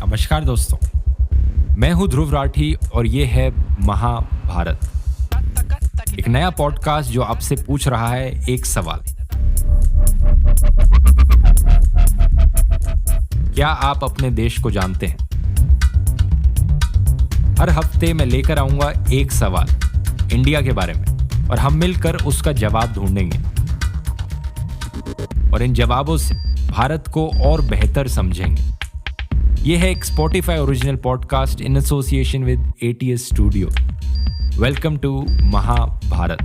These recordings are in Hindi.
नमस्कार दोस्तों, मैं हूं ध्रुव राठी और ये है महाभारत, एक नया पॉडकास्ट जो आपसे पूछ रहा है एक सवाल। क्या आप अपने देश को जानते हैं? हर हफ्ते मैं लेकर आऊंगा एक सवाल इंडिया के बारे में और हम मिलकर उसका जवाब ढूंढेंगे और इन जवाबों से भारत को और बेहतर समझेंगे। ये है एक Spotify original podcast in association with ATS studio. Welcome to Mahabharat.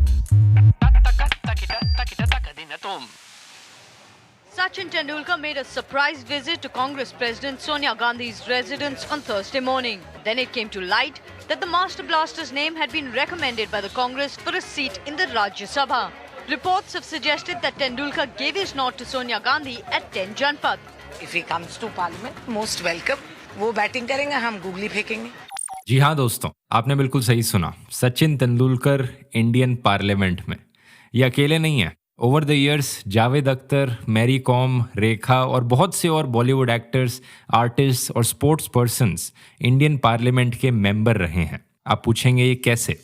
Sachin Tendulkar made a surprise visit to Congress President Sonia Gandhi's residence on Thursday morning. Then it came to light that the Master Blaster's name had been recommended by the Congress for a seat in the Rajya Sabha. Reports have suggested that Tendulkar gave his nod to Sonia Gandhi at 10 Janpath. If he comes to Parliament, most welcome. वो बैटिंग करेंगे, हम गूगली फेंकेंगे। जी हाँ दोस्तों, आपने बिल्कुल सही सुना। सचिन तेंदुलकर इंडियन पार्लियामेंट में। ये अकेले नहीं है। Over the years Javed Akhtar, Mary Kom, Rekha और बहुत से और बॉलीवुड एक्टर्स, आर्टिस्ट और स्पोर्ट्स पर्सन्स इंडियन पार्लियामेंट के मेंबर रहे हैं। आप पूछेंगे ये कैसे?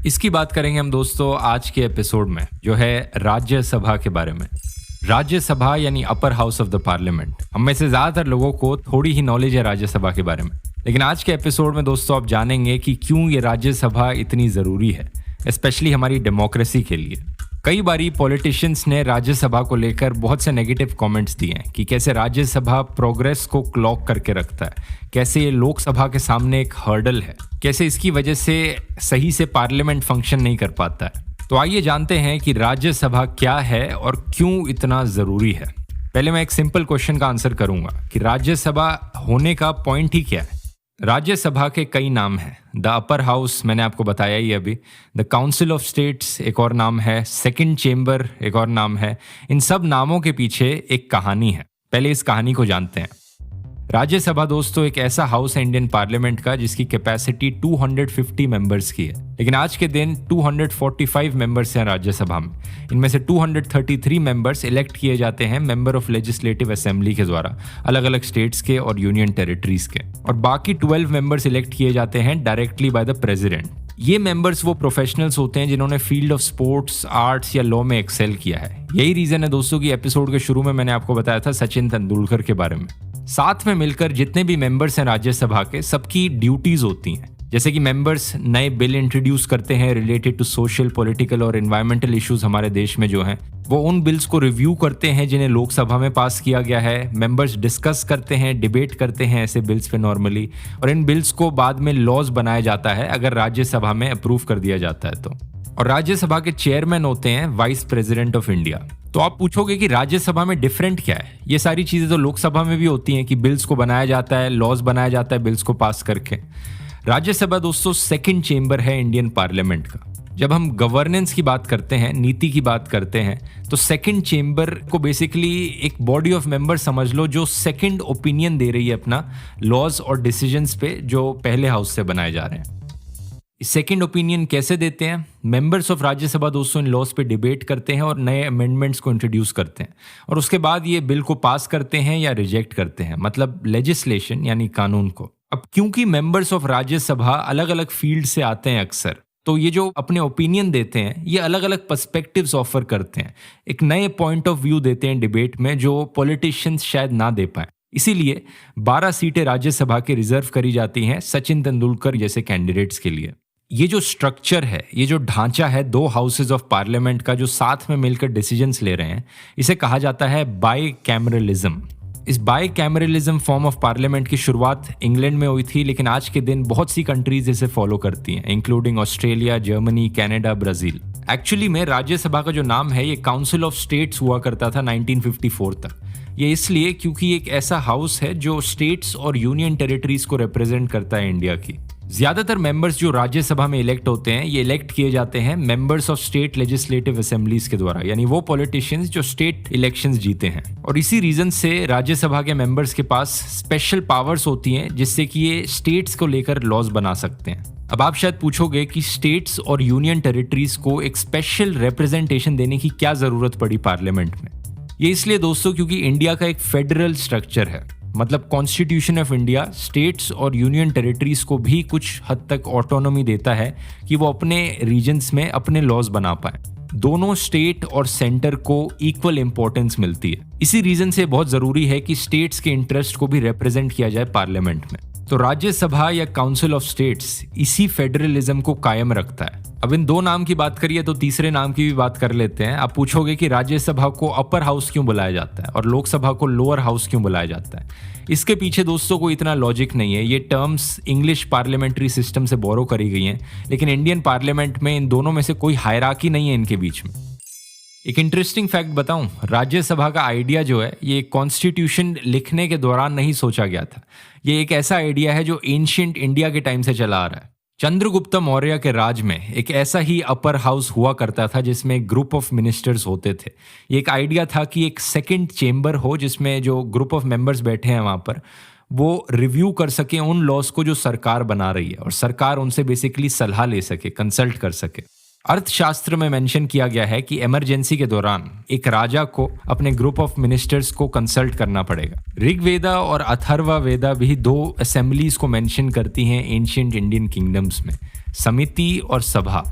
इसकी बात करेंगे हम दोस्तों आज के एपिसोड में, जो है राज्यसभा के बारे में। राज्यसभा यानी upper house of the parliament. हम में से ज़्यादातर लोगों को थोड़ी ही नॉलेज है राज्यसभा के बारे में, लेकिन आज के एपिसोड में दोस्तों आप जानेंगे कि क्यों ये राज्यसभा इतनी ज़रूरी है, स्पेशली हमारी डेमोक्रेसी के लिए। कई बारी पॉलिटिशियंस ने राज्यसभा को लेकर बहुत से नेगेटिव कमेंट्स दिए हैं कि कैसे राज्यसभा प्रोग्रेस को क्लॉक करके रखता है, कैसे ये लोकसभा के सामने एक हर्डल है, कैसे इसकी वजह से सही से पार्लियामेंट फंक्शन नहीं कर पाता है। तो आइए जानते हैं कि राज्यसभा क्या है और क्यों इतना ज़रूरी है। पहले मैं एक सिंपल क्वेश्चन का आंसर करूंगा कि राज्यसभा होने का पॉइंट ही क्या है। राज्यसभा के कई नाम हैं। द अपर हाउस मैंने आपको बताया ही अभी, द काउंसिल ऑफ स्टेट्स एक और नाम है, सेकंड चेंबर एक और नाम है। इन सब नामों के पीछे एक कहानी है। पहले इस कहानी को जानते हैं। राज्यसभा दोस्तों एक ऐसा हाउस है इंडियन पार्लियामेंट का जिसकी कैपेसिटी 250 मेंबर्स की है, लेकिन आज के दिन 245 मेंबर्स हैं राज्यसभा में। इनमें से 233 मेंबर्स इलेक्ट किए जाते हैं मेंबर ऑफ लेजिस्लेटिव असेंबली के द्वारा, अलग अलग स्टेट्स के और यूनियन टेरिटरीज के, और बाकी 12 मेंबर्स इलेक्ट किए जाते हैं डायरेक्टली बाय द प्रेसिडेंट। ये मेंबर्स वो प्रोफेशनल्स होते हैं जिन्होंने फील्ड ऑफ स्पोर्ट्स, आर्ट्स या लॉ में एक्सेल किया है। यही रीजन है दोस्तों कि एपिसोड के शुरू में मैंने आपको बताया था सचिन तेंदुलकर के बारे में। साथ में मिलकर जितने भी मेंबर्स हैं राज्यसभा के, सबकी ड्यूटीज होती हैं। जैसे कि मेंबर्स नए बिल इंट्रोड्यूस करते हैं रिलेटेड टू सोशल, पॉलिटिकल और एनवायरमेंटल इश्यूज हमारे देश में जो हैं, वो उन बिल्स को रिव्यू करते हैं जिन्हें लोकसभा में पास किया गया है। मेंबर्स डिस्कस करते हैं, डिबेट करते हैं ऐसे बिल्स पे नॉर्मली, और इन बिल्स को बाद में लॉज बनाया जाता है अगर राज्यसभा में अप्रूव कर दिया जाता है तो। और राज्यसभा के चेयरमैन होते हैं वाइस प्रेसिडेंट ऑफ इंडिया। तो आप पूछोगे कि राज्यसभा में डिफरेंट क्या है? ये सारी चीजें तो लोकसभा में भी होती हैं कि बिल्स को बनाया जाता है, लॉज बनाया जाता है बिल्स को पास करके। राज्यसभा दोस्तों सेकंड चेंबर है इंडियन पार्लियामेंट का। जब हम गवर्नेंस की बात करते हैं, नीति की बात करते हैं, तो सेकंड चेंबर को बेसिकली एक बॉडी ऑफ मेंबर समझ लो जो सेकंड ओपिनियन दे रही है अपना लॉज और डिसीजंस पे जो पहले हाउस से बनाए जा रहे हैं। सेकेंड ओपिनियन कैसे देते हैं? मेंबर्स ऑफ राज्यसभा दोस्तों इन लॉज पे डिबेट करते हैं और नए अमेंडमेंट्स को इंट्रोड्यूस करते हैं, और उसके बाद ये बिल को पास करते हैं या रिजेक्ट करते हैं, मतलब लेजिस्लेशन यानी कानून को। अब क्योंकि मेंबर्स ऑफ राज्यसभा अलग अलग फील्ड से आते हैं अक्सर, तो ये जो अपने ओपिनियन देते हैं ये अलग अलग पर्सपेक्टिव्स ऑफर करते हैं, एक नए पॉइंट ऑफ व्यू देते हैं डिबेट में जो पॉलिटिशियंस शायद ना दे पाए। इसीलिए 12 सीटें राज्यसभा के रिजर्व करी जाती हैं सचिन तेंदुलकर जैसे कैंडिडेट्स के लिए। ये जो स्ट्रक्चर है, ये जो ढांचा है दो हाउसेज ऑफ पार्लियामेंट का जो साथ में मिलकर डिसीजंस ले रहे हैं, इसे कहा जाता है बाई कैमरलिज्म। इस by cameralism form of parliament की शुरुआत इंग्लैंड में हुई थी, लेकिन आज के दिन बहुत सी कंट्रीज इसे फॉलो करती हैं, including Australia, Germany, Canada, Brazil. Actually में राज्यसभा का जो नाम है ये काउंसिल ऑफ स्टेट्स हुआ करता था 1954 तक। ये इसलिए क्योंकि एक ऐसा हाउस है जो स्टेट्स और यूनियन टेरिटरीज को रिप्रेजेंट करता है इंडिया की। ज्यादातर मेंबर्स जो राज्यसभा में इलेक्ट होते हैं ये इलेक्ट किए जाते हैं members of state legislative assemblies के द्वारा, यानी वो पॉलिटिशियंस जो स्टेट इलेक्शंस जीते हैं। और इसी रीजन से राज्यसभा के मेंबर्स के पास स्पेशल पावर्स होती हैं जिससे कि ये स्टेट्स को लेकर लॉज बना सकते हैं। अब आप शायद पूछोगे कि स्टेट्स और यूनियन टेरिटरीज को एक स्पेशल रिप्रेजेंटेशन देने की क्या जरूरत पड़ी पार्लियामेंट में। ये इसलिए दोस्तों क्योंकि इंडिया का एक फेडरल स्ट्रक्चर है। मतलब कॉन्स्टिट्यूशन ऑफ इंडिया स्टेट्स और यूनियन टेरिटरीज को भी कुछ हद तक ऑटोनॉमी देता है कि वो अपने रीजन्स में अपने लॉज बना पाए। दोनों स्टेट और सेंटर को इक्वल इंपॉर्टेंस मिलती है। इसी रीजन से बहुत जरूरी है कि स्टेट्स के इंटरेस्ट को भी रिप्रेजेंट किया जाए पार्लियामेंट में। तो राज्यसभा या काउंसिल ऑफ स्टेट्स इसी फेडरलिज्म को कायम रखता है। अब इन दो नाम की बात करिए तो तीसरे नाम की भी बात कर लेते हैं। आप पूछोगे कि राज्यसभा को अपर हाउस क्यों बुलाया जाता है और लोकसभा को लोअर हाउस क्यों बुलाया जाता है। इसके पीछे दोस्तों को इतना लॉजिक नहीं है। ये टर्म्स इंग्लिश पार्लियामेंट्री सिस्टम से बोरो करी गई हैं, लेकिन इंडियन पार्लियामेंट में इन दोनों में से कोई हायरार्की नहीं है इनके बीच में। एक इंटरेस्टिंग फैक्ट बताऊं, राज्यसभा का आइडिया जो है ये कॉन्स्टिट्यूशन लिखने के दौरान नहीं सोचा गया था। ये एक ऐसा आइडिया है जो एंशिएंट इंडिया के टाइम से चला आ रहा है। चंद्रगुप्त मौर्य के राज में एक ऐसा ही अपर हाउस हुआ करता था जिसमें एक ग्रुप ऑफ मिनिस्टर्स होते थे। ये एक आइडिया था कि एक सेकंड चेंबर हो जिसमें जो ग्रुप ऑफ मेंबर्स बैठे हैं वहाँ पर वो रिव्यू कर सके उन लॉज को जो सरकार बना रही है और सरकार उनसे बेसिकली सलाह ले सके, कंसल्ट कर सके। अर्थशास्त्र में मेंशन किया गया है कि इमरजेंसी के दौरान एक राजा को अपने ग्रुप ऑफ मिनिस्टर्स को कंसल्ट करना पड़ेगा। ऋग्वेदा और अथर्वा वेदा भी दो असेंबलीज को मेंशन करती हैं एंशिएंट इंडियन किंगडम्स में, समिति और सभा।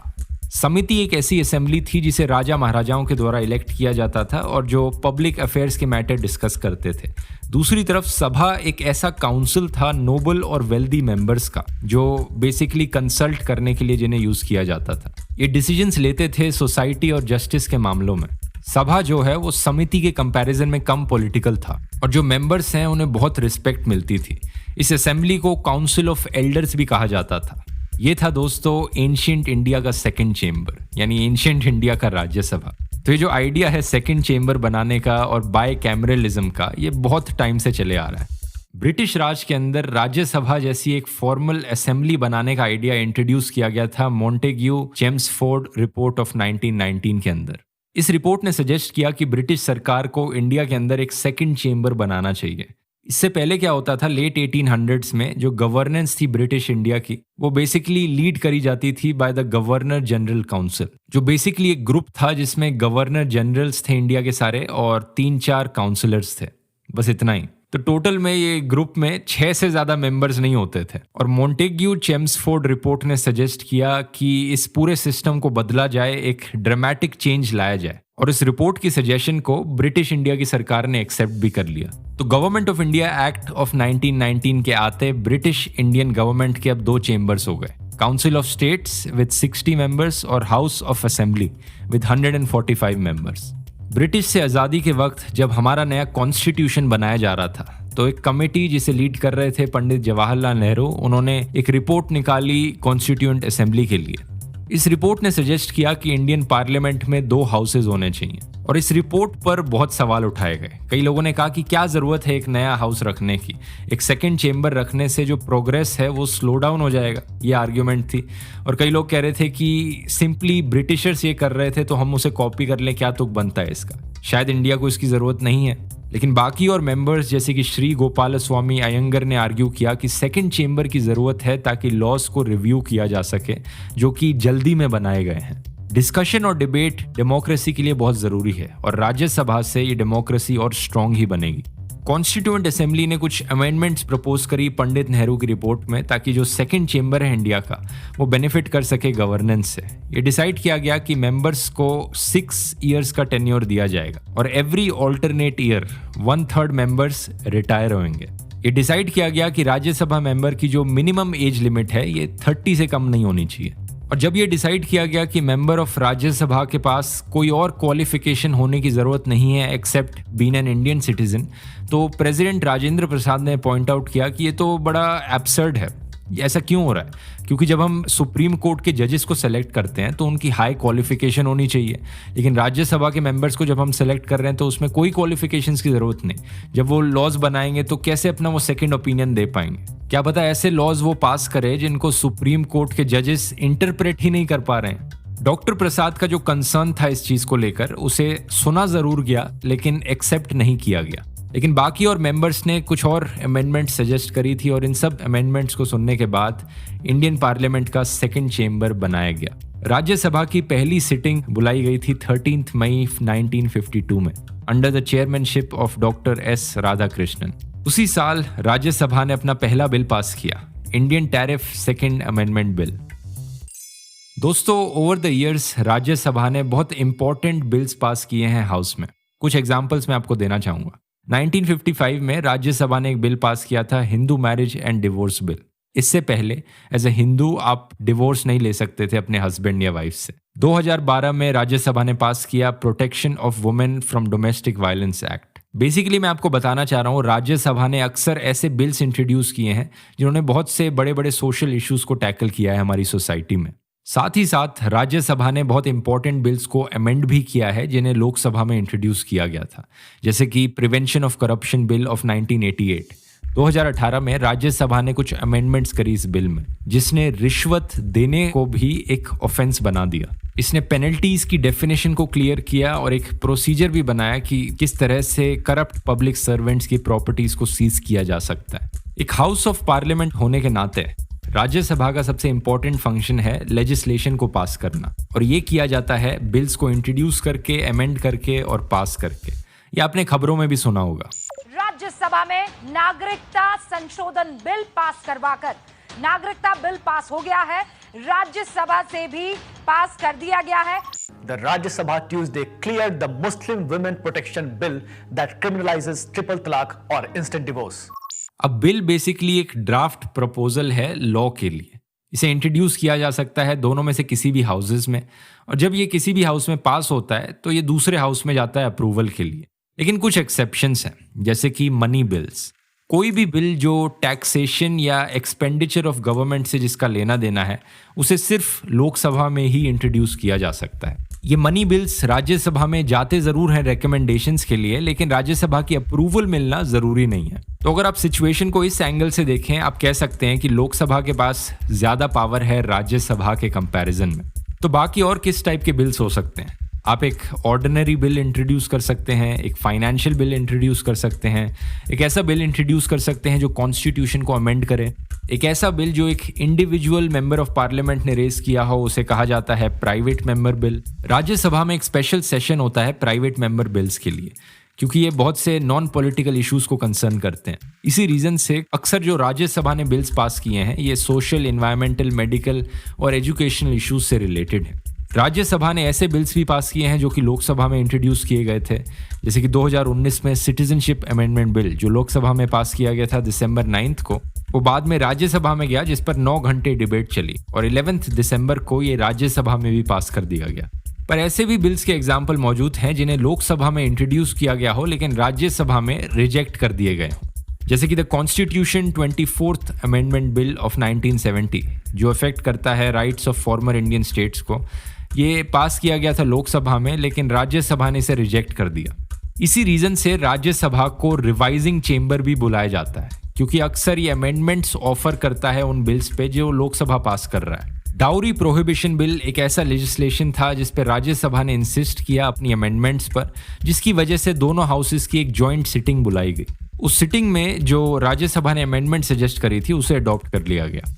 समिति एक ऐसी असेंबली थी जिसे राजा महाराजाओं के द्वारा इलेक्ट किया जाता था और जो पब्लिक अफेयर्स के मैटर डिस्कस करते थे। दूसरी तरफ सभा एक ऐसा काउंसिल था नोबल और वेल्दी मेंबर्स का जो बेसिकली कंसल्ट करने के लिए जिन्हें यूज किया जाता था। ये डिसीजंस लेते थे सोसाइटी और जस्टिस के मामलों में। सभा जो है वो समिति के कंपैरिजन में कम पॉलिटिकल था और जो मेंबर्स हैं उन्हें बहुत रिस्पेक्ट मिलती थी। इस असेंबली को काउंसिल ऑफ एल्डर्स भी कहा जाता था। ये था दोस्तों एंशिएंट इंडिया का सेकंड चेंबर, यानी एंशिएंट इंडिया का राज्यसभा। तो ये जो आइडिया है सेकंड चेंबर बनाने का और बाय कैमरलिज्म का, ये बहुत टाइम से चले आ रहा है। ब्रिटिश राज के अंदर राज्यसभा जैसी एक फॉर्मल असेंबली बनाने का आइडिया इंट्रोड्यूस किया गया था मॉन्टेग्यू चेम्सफोर्ड रिपोर्ट ऑफ 1919 के अंदर। इस रिपोर्ट ने सजेस्ट किया कि ब्रिटिश सरकार को इंडिया के अंदर एक सेकंड चेंबर बनाना चाहिए। इससे पहले क्या होता था, लेट 1800s में जो गवर्नेंस थी ब्रिटिश इंडिया की वो बेसिकली लीड करी जाती थी by the governor general council, जो बेसिकली एक ग्रुप था जिसमें गवर्नर जनरल्स थे इंडिया के सारे और 3-4 काउंसिलर्स थे, बस इतना ही। तो टोटल में ये ग्रुप में 6 से ज्यादा मेंबर्स नहीं होते थे। और मॉन्टेग्यू चेम्सफोर्ड रिपोर्ट ने सजेस्ट किया कि इस पूरे सिस्टम को बदला जाए, एक ड्रामेटिक चेंज लाया जाए और इस रिपोर्ट की सजेशन को ब्रिटिश इंडिया की सरकार ने एक्सेप्ट भी कर लिया। तो government of India act of 1919 के आते ब्रिटिश इंडियन गवर्नमेंट के अब 2 चेंबर्स हो गए, council of states with 60 members और house of assembly with 145 members. British से आज़ादी के वक्त जब हमारा नया कॉन्स्टिट्यूशन बनाया जा रहा था तो एक कमेटी जिसे लीड कर रहे थे पंडित जवाहरलाल नेहरू, उन्होंने एक रिपोर्ट निकाली कॉन्स्टिट्यूएंट असेंबली के लिए। इस रिपोर्ट ने सजेस्ट किया कि इंडियन पार्लियामेंट में 2 हाउसेज होने चाहिए और इस रिपोर्ट पर बहुत सवाल उठाए गए। कई लोगों ने कहा कि क्या जरूरत है एक नया हाउस रखने की, एक सेकंड चेंबर रखने से जो प्रोग्रेस है वो स्लो डाउन हो जाएगा, ये आर्ग्यूमेंट थी। और कई लोग कह रहे थे कि सिंपली ब्रिटिशर्स ये कर रहे थे तो हम उसे कॉपी कर लें, क्या तुक बनता है इसका, शायद इंडिया को इसकी जरूरत नहीं है। लेकिन बाकी और मेंबर्स जैसे कि श्री गोपाल स्वामी अयंगर ने आर्ग्यू किया कि सेकंड चेंबर की जरूरत है ताकि लॉस को रिव्यू किया जा सके जो कि जल्दी में बनाए गए हैं। डिस्कशन और डिबेट डेमोक्रेसी के लिए बहुत जरूरी है और राज्यसभा से ये डेमोक्रेसी और स्ट्रांग ही बनेगी। कॉन्स्टिट्यूएंट असेंबली ने कुछ अमेंडमेंट्स प्रपोज करी पंडित नेहरू की रिपोर्ट में ताकि जो सेकंड चेंबर है इंडिया का वो बेनिफिट कर सके गवर्नेंस से। ये डिसाइड किया गया कि मेंबर्स को 6 इयर्स का टेन्योर दिया जाएगा और every alternate year 1/3 members retire होंगे। ये डिसाइड किया गया कि राज्यसभा मेंबर की जो मिनिमम एज लिमिट है ये 30 से कम नहीं होनी चाहिए। और जब ये डिसाइड किया गया कि मेंबर ऑफ राज्यसभा के पास कोई और क्वालिफिकेशन होने की ज़रूरत नहीं है except being an Indian citizen, तो प्रेसिडेंट राजेंद्र प्रसाद ने पॉइंट आउट किया कि ये तो बड़ा एब्सर्ड है। ऐसा क्यों हो रहा है? क्योंकि जब हम सुप्रीम कोर्ट के जजेस को सेलेक्ट करते हैं तो उनकी हाई क्वालिफिकेशन होनी चाहिए, लेकिन राज्यसभा के मेंबर्स को जब हम सेलेक्ट कर रहे हैं तो उसमें कोई क्वालिफिकेशंस की ज़रूरत नहीं। जब वो लॉज बनाएंगे तो कैसे अपना वो सेकंड ओपिनियन दे पाएंगे? क्या पता ऐसे लॉज वो पास करे जिनको सुप्रीम कोर्ट के जजेस इंटरप्रेट ही नहीं कर पा रहे हैं। डॉक्टर प्रसाद का जो कंसर्न था इस चीज को लेकर उसे सुना जरूर गया लेकिन एक्सेप्ट नहीं किया गया। लेकिन बाकी और मेंबर्स ने कुछ और अमेंडमेंट सजेस्ट करी थी और इन सब अमेंडमेंट्स को सुनने के बाद इंडियन पार्लियामेंट का सेकंड चेंबर बनाया गया। राज्यसभा की पहली सिटिंग बुलाई गई थी 13 मई 1952 में under the chairmanship of doctor S Radhakrishnan. उसी साल राज्यसभा ने अपना पहला बिल पास किया, Indian tariff second amendment bill. दोस्तों, ओवर द इयर्स राज्यसभा ने बहुत इंपॉर्टेंट बिल्स पास किए हैं हाउस में। कुछ एग्जांपल्स मैं आपको देना चाहूंगा। 1955 में राज्यसभा ने एक बिल पास किया था, Hindu marriage and divorce bill. इससे पहले एज ए हिंदू आप डिवोर्स नहीं ले सकते थे अपने हस्बैंड या वाइफ से। 2012 में राज्यसभा ने पास किया protection of women from domestic violence act. Basically मैं आपको बताना चाह रहा हूँ, राज्यसभा ने अक्सर ऐसे बिल्स इंट्रोड्यूस किए हैं जिन्होंने बहुत से बड़े बड़े सोशल इश्यूज को टैकल किया है हमारी सोसाइटी में। साथ ही साथ राज्यसभा ने बहुत इंपॉर्टेंट बिल्स को अमेंड भी किया है जिन्हें लोकसभा में इंट्रोड्यूस किया गया था, जैसे कि prevention of corruption bill of 1988। 2018 में राज्यसभा ने कुछ अमेंडमेंट्स करी इस बिल में, जिसने रिश्वत देने को भी एक ऑफेंस बना दिया। इसने पेनल्टीज की डेफिनेशन को क्लियर किया और एक प्रोसीजर भी बनाया कि किस तरह से करप्ट पब्लिक सर्वेंट्स की प्रॉपर्टीज को सीज किया जा सकता है। एक हाउस ऑफ पार्लियामेंट होने के नाते राज्यसभा का सबसे इंपॉर्टेंट फंक्शन है लेजिस्लेशन को पास करना, और ये किया जाता है बिल्स को इंट्रोड्यूस करके, अमेंड करके और पास करके। ये आपने खबरों में भी सुना होगा। राज्यसभा में नागरिकता संशोधन बिल पास करवाकर नागरिकता बिल पास हो गया है, राज्यसभा से भी पास कर दिया गया है। The Rajya Sabha Tuesday cleared the Muslim Women Protection Bill that criminalizes triple talaq or instant divorce. अब बिल बेसिकली एक ड्राफ्ट प्रपोजल है लॉ के लिए। इसे इंट्रोड्यूस किया जा सकता है दोनों में से किसी भी हाउसेस में, और जब ये किसी भी हाउस में पास होता है तो ये दूसरे हाउस में जाता है अप्रूवल के लिए। लेकिन कुछ एक्सेप्शंस हैं, जैसे कि मनी बिल्स। कोई भी बिल जो टैक्सेशन या एक्सपेंडिचर ऑफ गवर्नमेंट से जिसका लेना देना है, उसे सिर्फ लोकसभा में ही इंट्रोड्यूस किया जा सकता है। ये मनी बिल्स राज्यसभा में जाते जरूर हैं रिकमेंडेशंस के लिए, लेकिन राज्यसभा की अप्रूवल मिलना जरूरी नहीं है। तो अगर आप सिचुएशन को इस एंगल से देखें, आप कह सकते हैं कि लोकसभा के पास ज्यादा पावर है राज्यसभा के कंपैरिजन में। तो बाकी और किस टाइप के बिल्स हो सकते हैं? आप एक ऑर्डिनरी बिल इंट्रोड्यूस कर सकते हैं, एक फाइनेंशियल बिल इंट्रोड्यूस कर सकते हैं, एक ऐसा बिल इंट्रोड्यूस कर सकते हैं जो कॉन्स्टिट्यूशन को अमेंड करे, एक ऐसा बिल जो एक इंडिविजुअल मेंबर ऑफ पार्लियामेंट ने रेज किया हो, उसे कहा जाता है प्राइवेट मेंबर बिल। राज्यसभा में एक स्पेशल सेशन होता है प्राइवेट मेंबर बिल्स के लिए, क्योंकि ये बहुत से नॉन पॉलिटिकल इश्यूज को कंसर्न करते हैं। इसी रीजन से अक्सर जो राज्यसभा ने बिल्स पास किए हैं, ये सोशल, एनवायरमेंटल, मेडिकल और एजुकेशनल इश्यूज से रिलेटेड है। राज्यसभा ने ऐसे बिल्स भी पास किए हैं जो कि लोकसभा में इंट्रोड्यूस किए गए थे, जैसे कि 2019 में सिटीजनशिप अमेंडमेंट बिल जो लोकसभा में पास किया गया था दिसंबर 9 को, वो बाद में राज्यसभा में गया, जिस पर 9 घंटे डिबेट चली, और 11 दिसंबर को ये राज्यसभा में भी पास कर दिया गया। पर ऐसे भी बिल्स के एग्जाम्पल मौजूद हैं जिन्हें लोकसभा में इंट्रोड्यूस किया गया हो लेकिन राज्यसभा में रिजेक्ट कर दिए गए हों, जैसे कि the constitution 24th amendment bill of 1970 जो इफेक्ट करता है rights of former Indian states को। ये पास किया गया था लोकसभा में, लेकिन राज्यसभा ने इसे रिजेक्ट कर दिया। इसी रीजन से राज्यसभा को रिवाइजिंग चेंबर भी बुलाया जाता है, क्योंकि अक्सर ये अमेंडमेंट्स ऑफर करता है उन बिल्स पे जो लोकसभा पास कर रहा है। डाउरी प्रोहिबिशन बिल एक ऐसा लेजिस्लेशन था जिस पर राज्यसभा ने इंसिस्ट किया अपनी अमेंडमेंट्स पर, जिसकी वजह से दोनों हाउसेस की एक जॉइंट सिटिंग बुलाई गई। उस सिटिंग में जो राज्यसभा ने अमेंडमेंट सजेस्ट करी थी उसे अडॉप्ट कर लिया गया।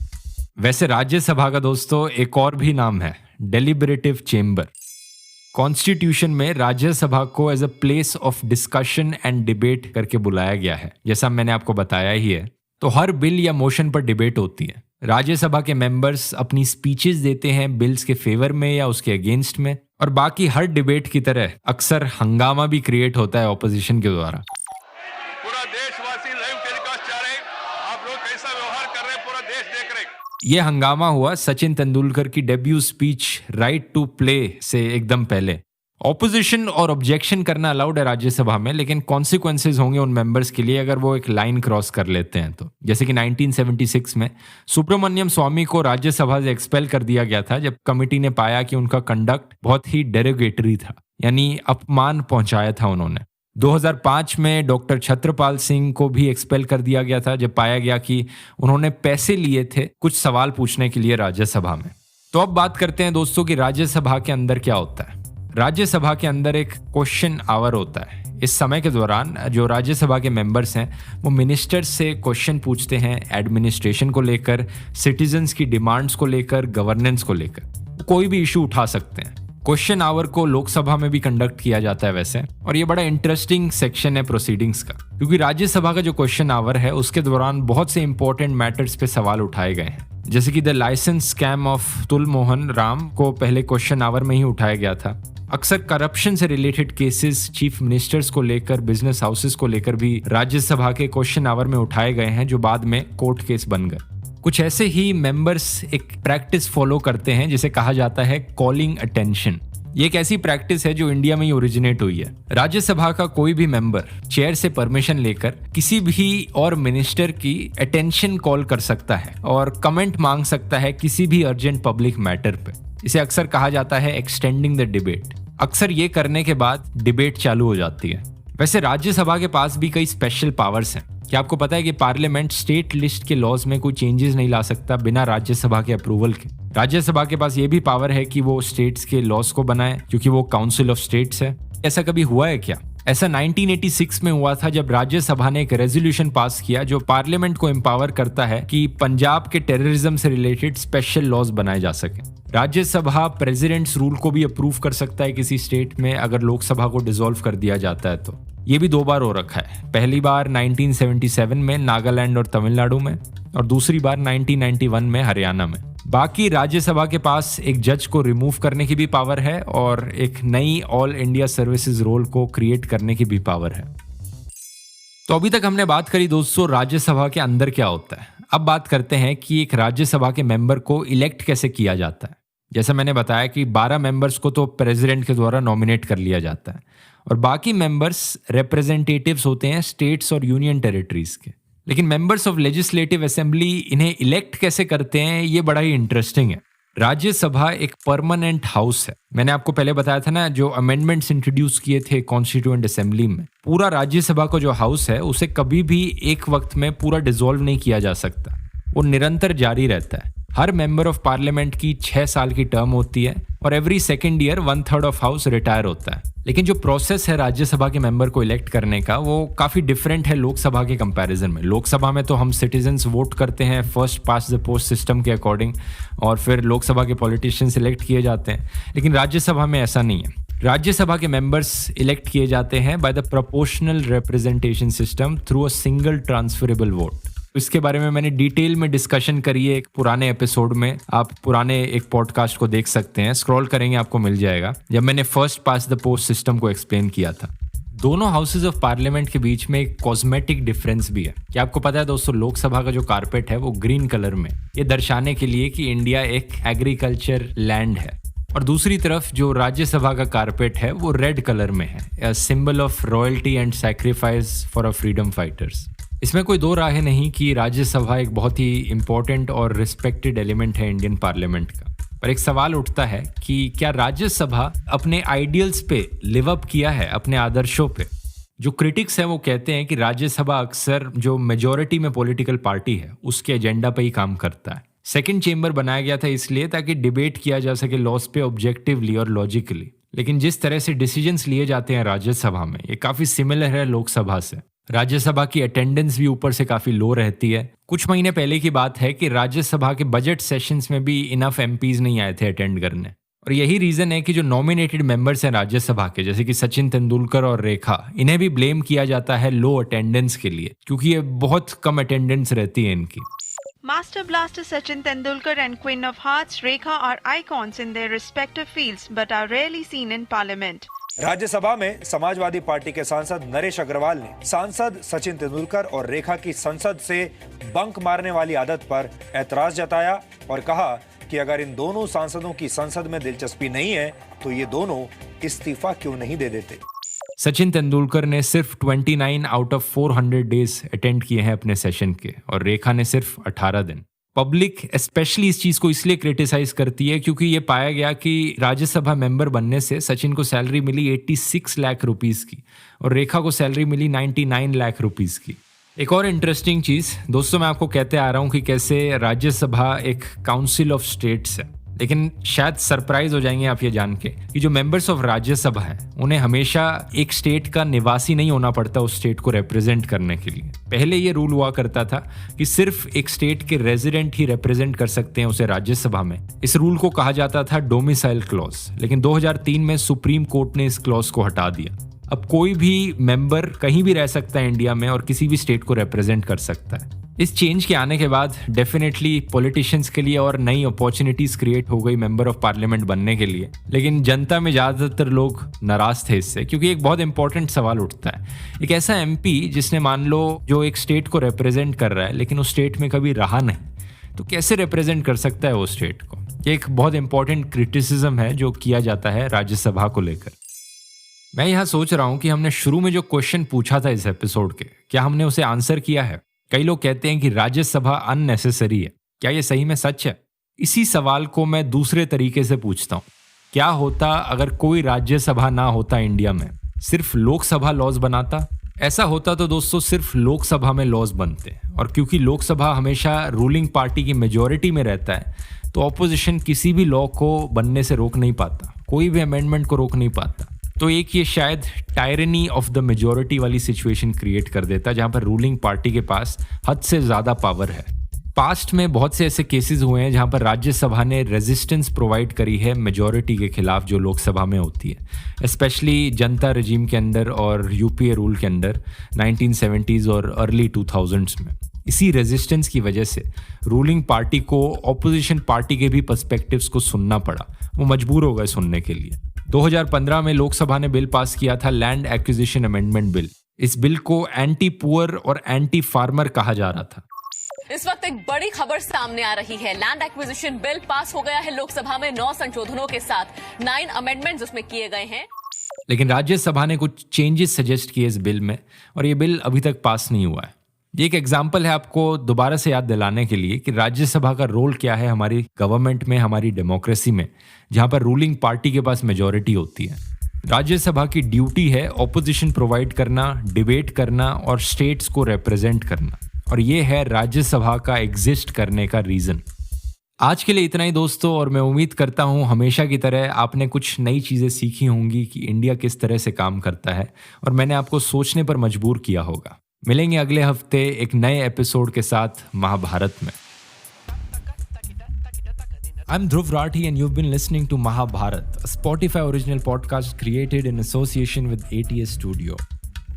वैसे राज्यसभा का दोस्तों एक और भी नाम है, डेलिबरेटिव चेंबर। कॉन्स्टिट्यूशन में राज्यसभा को as a place of discussion and debate करके बुलाया गया है, जैसा मैंने आपको बताया ही है। तो हर बिल या मोशन पर डिबेट होती है। राज्यसभा के मेंबर्स अपनी स्पीचेस देते हैं बिल्स के फेवर में या उसके अगेंस्ट में, और बाकी हर डिबेट की तरह अक्सर हंगामा भी क्रिएट होता है ऑपोजिशन के द्वारा। पूरा देशवासी लाइव टेलीकास्ट चाह रहे हैं, आप लोग कैसा व्यवहार कर रहे हैं पूरा देश देख रहे हैं। ये हंगामा हुआ सचिन तेंदुलकर की debut speech right to play से एकदम पहले। ऑपोजिशन और ऑब्जेक्शन करना अलाउड है राज्यसभा में, लेकिन कॉन्सिक्वेंसेज होंगे उन मेंबर्स के लिए अगर वो एक लाइन क्रॉस कर लेते हैं तो। जैसे कि 1976 में सुब्रमण्यम स्वामी को राज्यसभा से एक्सपेल कर दिया गया था जब कमिटी ने पाया कि उनका कंडक्ट बहुत ही डेरोगेटरी था, यानी अपमान पहुंचाया था उन्होंने। 2005 में डॉक्टर छत्रपाल सिंह को भी एक्सपेल कर दिया गया था जब पाया गया कि उन्होंने पैसे लिए थे कुछ सवाल पूछने के लिए राज्यसभा में। तो अब बात करते हैं दोस्तों कि राज्यसभा के अंदर क्या होता है। राज्यसभा के अंदर एक क्वेश्चन आवर होता है। इस समय के दौरान जो राज्यसभा के मेंबर्स हैं वो मिनिस्टर्स से क्वेश्चन पूछते हैं एडमिनिस्ट्रेशन को लेकर, सिटीजन्स की डिमांड्स को लेकर, गवर्नेंस को लेकर। कोई भी इशू उठा सकते हैं। क्वेश्चन आवर को लोकसभा में भी कंडक्ट किया जाता है वैसे, और ये बड़ा इंटरेस्टिंग सेक्शन है प्रोसीडिंग्स का, क्योंकि राज्यसभा का जो क्वेश्चन आवर है उसके दौरान बहुत से इंपॉर्टेंट मैटर्स पे सवाल उठाए गए हैं। जैसे कि द लाइसेंस स्कैम ऑफ तुल मोहन राम को पहले क्वेश्चन आवर में ही उठाया गया था। अक्सर करप्शन से रिलेटेड केसेस चीफ मिनिस्टर्स को लेकर, बिजनेस हाउसेस को लेकर भी राज्यसभा के क्वेश्चन आवर में उठाए गए हैं, जो बाद में कोर्ट केस बन गए। कुछ ऐसे ही मेंबर्स एक प्रैक्टिस फॉलो करते हैं जिसे कहा जाता है कॉलिंग अटेंशन। ये एक ऐसी प्रैक्टिस है जो इंडिया में ही ओरिजिनेट हुई है। राज्यसभा का कोई भी मेंबर चेयर से परमिशन लेकर किसी भी और मिनिस्टर की अटेंशन कॉल कर सकता है और कमेंट मांग सकता है किसी भी अर्जेंट पब्लिक मैटर पे। इसे अक्सर कहा जाता है एक्सटेंडिंग द डिबेट। अक्सर ये करने के बाद डिबेट चालू हो जाती है। वैसे राज्यसभा के पास भी कई स्पेशल पावर्स हैं। क्या आपको पता है कि पार्लियामेंट स्टेट लिस्ट के लॉज में कोई चेंजेस नहीं ला सकता बिना राज्यसभा के अप्रूवल के? राज्यसभा के पास ये भी पावर है कि वो स्टेट्स के लॉज को बनाए, क्योंकि वो काउंसिल ऑफ स्टेट्स है। ऐसा कभी हुआ है क्या? ऐसा 1986 में हुआ था, जब राज्यसभा ने एक रेजोल्यूशन पास किया जो पार्लियामेंट को एम्पावर करता है कि पंजाब के टेररिज्म से रिलेटेड स्पेशल लॉज बनाए जा सके। राज्यसभा प्रेसिडेंट्स रूल को भी अप्रूव कर सकता है किसी स्टेट में, अगर लोकसभा को डिसॉल्व कर दिया जाता है तो। ये भी 2 बार हो रखा है। पहली बार 1977 में नागालैंड और तमिलनाडु में, और दूसरी बार 1991 में हरियाणा में। बाकी राज्यसभा के पास एक जज को रिमूव करने की भी पावर है और एक नई ऑल इंडिया सर्विसेज रोल को क्रिएट करने की भी पावर है। तो अभी तक हमने बात करी दोस्तों राज्यसभा के अंदर क्या होता है। अब बात करते हैं कि एक राज्यसभा के मेंबर को इलेक्ट कैसे किया जाता है। जैसा मैंने बताया कि 12 मेंबर्स को तो प्रेसिडेंट के द्वारा नॉमिनेट कर लिया जाता है, और बाकी मेंबर्स रिप्रेजेंटेटिव्स होते हैं स्टेट्स और यूनियन टेरिटरीज के। लेकिन मेंबर्स ऑफ लेजिस्लेटिव असेंबली इन्हें इलेक्ट कैसे करते हैं, ये बड़ा ही इंटरेस्टिंग है। राज्यसभा एक परमानेंट हाउस है। मैंने आपको पहले बताया था ना, जो अमेंडमेंट्स इंट्रोड्यूस किए थे कॉन्स्टिट्यूएंट असेंबली में, पूरा राज्यसभा का जो हाउस है उसे कभी भी एक वक्त में पूरा डिसॉल्व नहीं किया जा सकता। वो निरंतर जारी रहता है। हर मेंबर ऑफ पार्लियामेंट की 6 साल की टर्म होती है और every second year 1/3 of house retire होता है। लेकिन जो प्रोसेस है राज्यसभा के मेंबर को इलेक्ट करने का, वो काफी डिफरेंट है लोकसभा के कंपैरिजन में। लोकसभा में तो हम सिटीजन्स वोट करते हैं first past the post system के अकॉर्डिंग, और फिर लोकसभा के पॉलिटिशियंस इलेक्ट किए जाते हैं। लेकिन राज्यसभा में ऐसा नहीं है। राज्यसभा के मेंबर्स इलेक्ट किए जाते हैं by the proportional representation system through a single transferable vote. इसके बारे में मैंने डिटेल में डिस्कशन करी है एक पुराने एपिसोड में। आप पुराने एक पॉडकास्ट को देख सकते हैं, स्क्रॉल करेंगे आपको मिल जाएगा, जब मैंने first pass the post system को एक्सप्लेन किया था। दोनों हाउसेज ऑफ पार्लियामेंट के बीच में एक कॉस्मेटिक डिफरेंस भी है। क्या आपको पता है दोस्तों, लोकसभा का जो कारपेट है वो ग्रीन कलर में, ये दर्शाने के लिए कि इंडिया एक एग्रीकल्चर लैंड है, और दूसरी तरफ जो राज्यसभा का कारपेट है वो रेड कलर में है, a symbol of royalty and sacrifice for a freedom fighters. इसमें कोई दो राहें नहीं कि राज्यसभा एक बहुत ही इंपॉर्टेंट और रिस्पेक्टेड एलिमेंट है इंडियन पार्लियामेंट का। पर एक सवाल उठता है कि क्या राज्यसभा अपने आइडियल्स पे लिव अप किया है, अपने आदर्शों पे? जो क्रिटिक्स हैं वो कहते हैं कि राज्यसभा अक्सर जो मेजॉरिटी में पॉलिटिकल पार्टी है उसके एजेंडा पे ही काम करता है। सेकंड चेंबर बनाया गया था इसलिए ताकि डिबेट किया जा सके लॉस पे ऑब्जेक्टिवली और लॉजिकली। लेकिन जिस तरह से डिसीजंस लिए जाते हैं राज्यसभा में, ये काफी सिमिलर है लोकसभा से। राज्यसभा की अटेंडेंस भी ऊपर से काफी लो रहती है। कुछ महीने पहले की बात है कि राज्यसभा के बजट सेशंस में भी इनफ एमपीज नहीं आए थे अटेंड करने, और यही रीजन है कि जो नॉमिनेटेड मेंबर्स हैं राज्यसभा के, जैसे कि सचिन तेंदुलकर और रेखा, इन्हें भी ब्लेम किया जाता है लो अटेंडेंस के लिए, क्योंकि ये बहुत कम अटेंडेंस रहती है इनकी। Master blaster Sachin Tendulkar and Queen of Hearts Rekha are icons in their respective fields but are rarely seen in parliament. Rajya Sabha में समाजवादी पार्टी के सांसद नरेश अग्रवाल ने सांसद सचिन तेंदुलकर और रेखा की संसद से बंक मारने वाली आदत पर ऐतराज जताया और कहा कि अगर इन दोनों सांसदों की संसद में दिलचस्पी नहीं है तो ये दोनों इस्तीफा क्यों नहीं दे देते। सचिन तेंदुलकर ने सिर्फ 29 आउट ऑफ 400 डेज अटेंड किए हैं अपने सेशन के, और रेखा ने सिर्फ 18 दिन। पब्लिक स्पेशली इस चीज को इसलिए क्रिटिसाइज करती है क्योंकि ये पाया गया कि राज्यसभा मेंबर बनने से सचिन को सैलरी मिली 86 लाख रुपीस की और रेखा को सैलरी मिली 99 लाख रुपीस की। एक और इंटरेस्टिंग चीज दोस्तों, मैं आपको कहते आ रहा हूं कि कैसे राज्यसभा एक काउंसिल ऑफ स्टेट्स है, लेकिन शायद सरप्राइज हो जाएंगे आप ये जान के कि जो मेंबर्स ऑफ राज्यसभा हैं उन्हें हमेशा एक स्टेट का निवासी नहीं होना पड़ता उस स्टेट को रिप्रेजेंट करने के लिए। पहले ये रूल हुआ करता था कि सिर्फ एक स्टेट के रेजिडेंट ही रिप्रेजेंट कर सकते हैं उसे राज्यसभा में। इस रूल को कहा जाता था डोमिसाइल क्लॉज, लेकिन 2003 में सुप्रीम कोर्ट ने इस क्लॉज को हटा दिया। अब कोई भी मेंबर कहीं भी रह सकता है इंडिया में और किसी भी स्टेट को रिप्रेजेंट कर सकता है। इस चेंज के आने के बाद डेफिनेटली पॉलिटिशियंस के लिए और नई अपॉर्चुनिटीज क्रिएट हो गई मेंबर ऑफ पार्लियामेंट बनने के लिए, लेकिन जनता में ज़्यादातर लोग नाराज थे इससे, क्योंकि एक बहुत इंपॉर्टेंट सवाल उठता है। एक ऐसा एमपी जिसने मान लो जो एक स्टेट को रिप्रेजेंट कर रहा है लेकिन उस स्टेट में कभी रहा नहीं, तो कैसे रिप्रेजेंट कर सकता है वो स्टेट को? ये एक बहुत इंपॉर्टेंट क्रिटिसिज्म है जो किया जाता है राज्यसभा को लेकर। मैं यहाँ सोच रहा हूँ कि हमने शुरू में जो क्वेश्चन पूछा था इस एपिसोड के, क्या हमने उसे आंसर किया है? कई लोग कहते हैं कि राज्यसभा अननेसेसरी है। क्या ये सही में सच है? इसी सवाल को मैं दूसरे तरीके से पूछता हूँ, क्या होता अगर कोई राज्यसभा ना होता इंडिया में, सिर्फ लोकसभा लॉज बनाता? ऐसा होता तो दोस्तों सिर्फ लोकसभा में लॉज बनते, और क्योंकि लोकसभा हमेशा रूलिंग पार्टी की मेजॉरिटी में रहता है तो ऑपोजिशन किसी भी लॉ को बनने से रोक नहीं पाता, कोई भी अमेंडमेंट को रोक नहीं पाता। तो एक ये शायद टायरनी ऑफ द मेजॉरिटी वाली सिचुएशन क्रिएट कर देता जहां पर रूलिंग पार्टी के पास हद से ज़्यादा पावर है। पास्ट में बहुत से ऐसे केसेस हुए हैं जहां पर राज्यसभा ने रेजिस्टेंस प्रोवाइड करी है मेजॉरिटी के खिलाफ जो लोकसभा में होती है, स्पेशली जनता रजीम के अंदर और यूपीए रूल के अंदर 1970s और अर्ली 2000s में। इसी रेजिस्टेंस की वजह से रूलिंग पार्टी को ऑपोजिशन पार्टी के भी पर्सपेक्टिव्स को सुनना पड़ा, वो मजबूर हो गए सुनने के लिए। 2015 में लोकसभा ने बिल पास किया था लैंड एक्विजिशन अमेंडमेंट बिल। इस बिल को एंटी पुअर और एंटी फार्मर कहा जा रहा था। इस वक्त एक बड़ी खबर सामने आ रही है। लैंड एक्विजिशन बिल पास हो गया है लोकसभा में 9 संशोधनों के साथ, 9 अमेंडमेंट्स उसमें किए गए हैं। लेकिन राज्यसभा ने कुछ चेंजेस सजेस्ट किए इस बिल में और ये बिल अभी तक पास नहीं हुआ है। ये एक एग्जाम्पल है आपको दोबारा से याद दिलाने के लिए कि राज्यसभा का रोल क्या है हमारी गवर्नमेंट में, हमारी डेमोक्रेसी में, जहां पर रूलिंग पार्टी के पास मेजॉरिटी होती है। राज्यसभा की ड्यूटी है ऑपोजिशन प्रोवाइड करना, डिबेट करना और स्टेट्स को रिप्रेजेंट करना, और ये है राज्यसभा का एग्जिस्ट करने का रीजन। आज के लिए इतना ही दोस्तों, और मैं उम्मीद करता हूँ हमेशा की तरह आपने कुछ नई चीज़ें सीखी होंगी कि इंडिया किस तरह से काम करता है, और मैंने आपको सोचने पर मजबूर किया होगा। मिलेंगे अगले हफ्ते एक नए एपिसोड के साथ महाभारत में। I'm Dhruv Rathi and you've been listening to Mahabharat, a Spotify original podcast created in association with ATS Studio.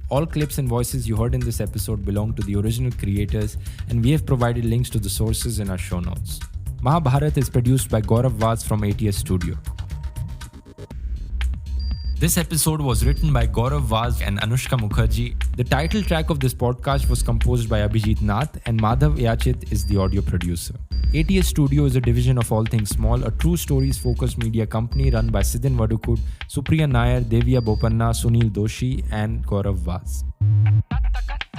All clips and voices you heard in this episode belong to the original creators, and we have provided links to the sources in our show notes. Mahabharat is produced by Gaurav Vaz from ATS Studio. This episode was written by Gaurav Vaz and Anushka Mukherjee. The title track of this podcast was composed by Abhijit Nath, and Madhav Yachit is the audio producer. ATS Studio is a division of All Things Small, a true stories focused media company run by Sidin Vadukut, Supriya Nair, Devya Bopanna, Sunil Doshi and Gaurav Vaz.